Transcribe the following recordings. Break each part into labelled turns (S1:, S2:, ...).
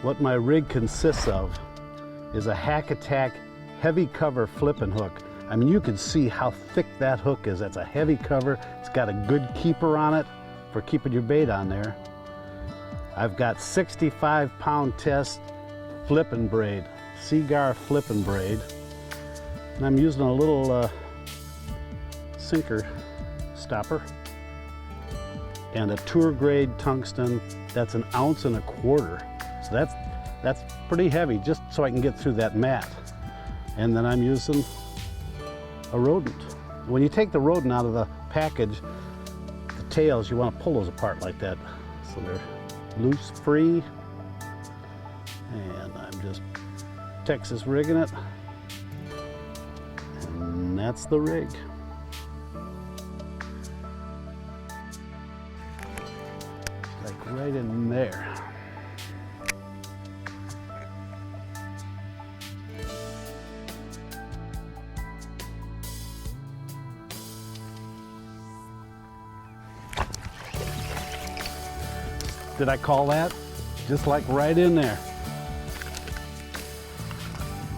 S1: What my rig consists of is a Hack Attack heavy cover flipping hook. I mean, you can see how thick that hook is. That's a heavy cover. It's got a good keeper on it for keeping your bait on there. I've got 65-pound test flipping braid, Seaguar flipping braid. And I'm using a little sinker stopper and a tour grade tungsten that's 1.25 ounces. So that's pretty heavy, just so I can get through that mat. And then I'm using a rodent. When you take the rodent out of the package, the tails, you want to pull those apart like that so they're loose, free. And I'm just Texas rigging it. And that's the rig. Like right in there. Did I call that? Just like right in there.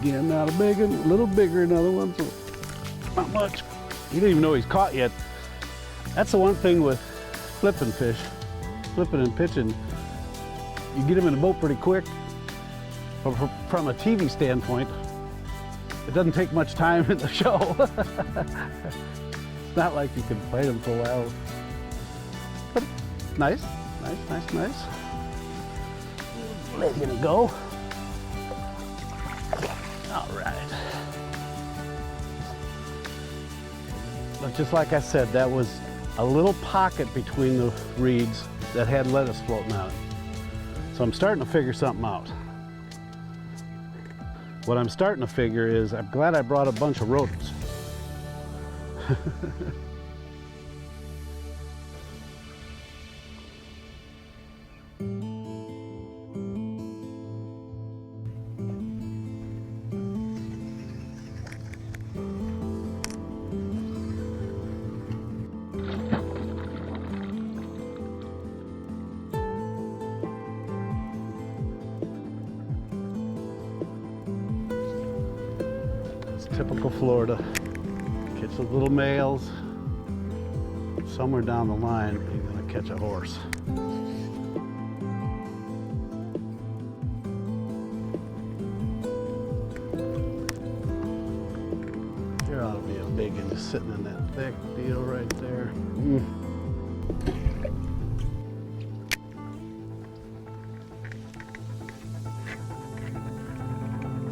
S1: Again, not a big one, a little bigger, another one, so not much. You don't even know he's caught yet. That's the one thing with flipping fish, flipping and pitching. You get them in the boat pretty quick. But from a TV standpoint, it doesn't take much time in the show. It's not like you can fight them for a while. But nice. Nice. Letting it go. All right. But just like I said, that was a little pocket between the reeds that had lettuce floating out. So I'm starting to figure something out. What I'm starting to figure is I'm glad I brought a bunch of rodents. Typical Florida. Catch those little males. Somewhere down the line, you're gonna catch a horse. There ought to be a big one just sitting in that thick deal right there.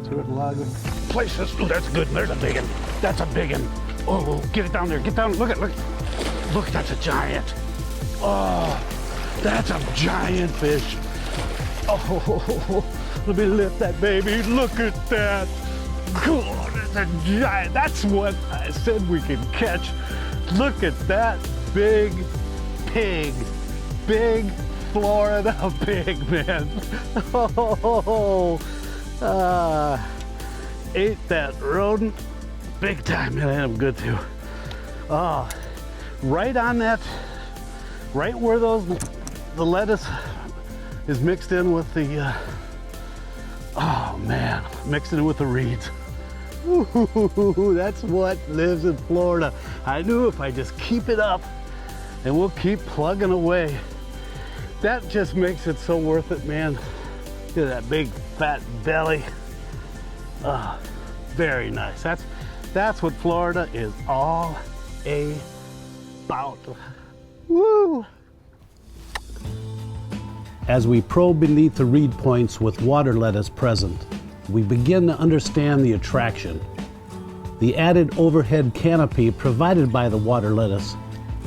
S1: Through it and log it. Places. Oh, that's good. There's a big one. That's a big one. Oh, get it down there. Get down. Look, that's a giant. Oh, that's a giant fish. Oh, let me lift that baby. Look at that. God, that's a giant. That's what I said we could catch. Look at that big pig. Big Florida pig, man. Oh, ate that rodent big time. Man, I had him good too. Oh, right on that, right where the lettuce is mixed in with the, oh man, mixed in with the reeds. Ooh, that's what lives in Florida. I knew if I just keep it up and we'll keep plugging away, that just makes it so worth it, man. Look at that big fat belly. Very nice. That's what Florida is all about. Woo! As we probe beneath the reed points with water lettuce present, we begin to understand the attraction. The added overhead canopy provided by the water lettuce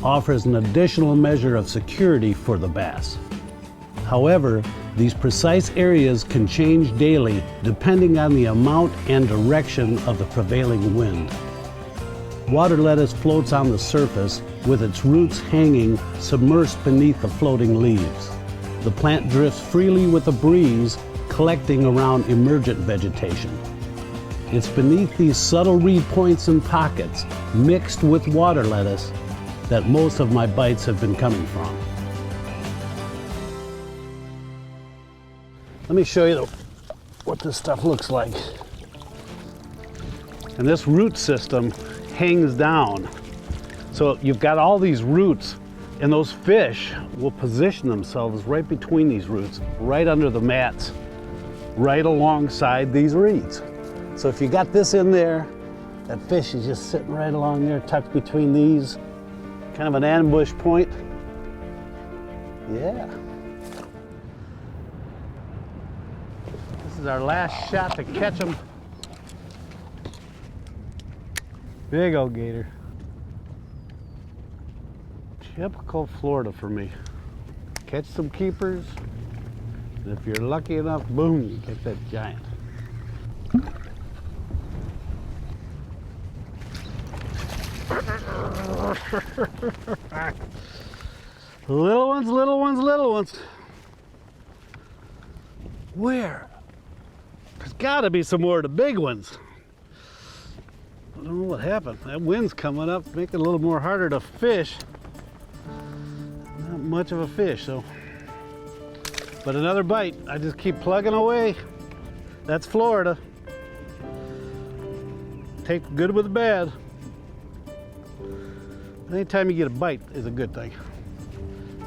S1: offers an additional measure of security for the bass. However, these precise areas can change daily depending on the amount and direction of the prevailing wind. Water lettuce floats on the surface with its roots hanging submersed beneath the floating leaves. The plant drifts freely with the breeze, collecting around emergent vegetation. It's beneath these subtle reed points and pockets, mixed with water lettuce, that most of my bites have been coming from. Let me show you what this stuff looks like. And this root system hangs down. So you've got all these roots, and those fish will position themselves right between these roots, right under the mats, right alongside these reeds. So if you got this in there, that fish is just sitting right along there, tucked between these, kind of an ambush point. Yeah. This is our last shot to catch them. Big old gator. Typical Florida for me. Catch some keepers, and if you're lucky enough, boom, you get that giant. Little ones, little ones, little ones. Where? There's gotta be some more of the big ones. I don't know what happened. That wind's coming up, making it a little more harder to fish. Not much of a fish, so. But another bite. I just keep plugging away. That's Florida. Take the good with the bad. Anytime you get a bite is a good thing.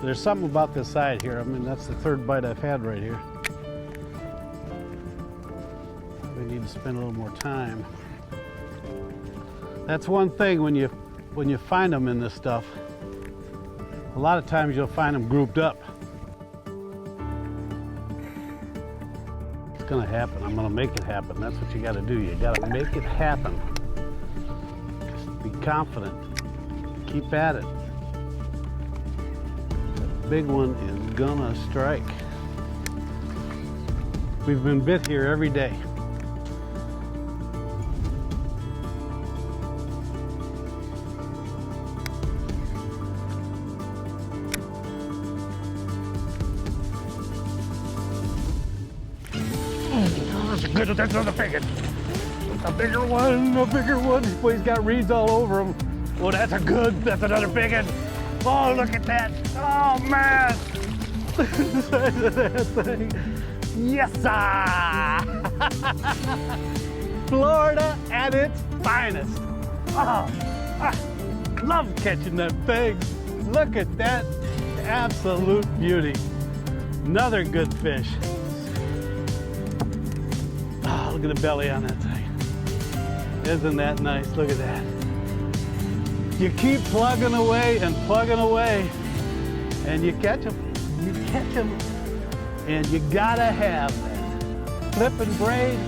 S1: There's something about this side here. I mean, that's the third bite I've had right here. We need to spend a little more time. That's one thing when you find them in this stuff. A lot of times you'll find them grouped up. It's gonna happen. I'm gonna make it happen. That's what you gotta do. You gotta make it happen. Just be confident. Keep at it. That big one is gonna strike. We've been bit here every day. Good, that's another big one. A bigger one, a bigger one. Boy, he's got reeds all over him. Oh, that's another big one. Oh, look at that. Oh, man. That thing. Yes, sir. Florida at its finest. Oh, I love catching that thing. Look at that absolute beauty. Another good fish. Oh, look at the belly on that thing. Isn't that nice? Look at that. You keep plugging away, and you catch them. You catch them, and you gotta have that flip and braid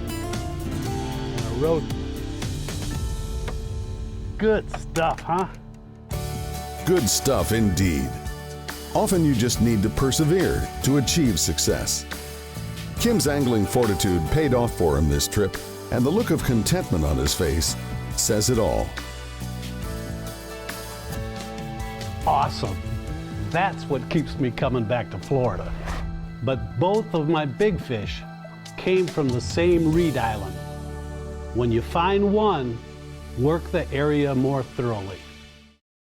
S1: and a rodent. Good stuff, huh?
S2: Good stuff indeed. Often you just need to persevere to achieve success. Kim's angling fortitude paid off for him this trip, and the look of contentment on his face says it all.
S1: Awesome. That's what keeps me coming back to Florida. But both of my big fish came from the same reed island. When you find one, work the area more thoroughly.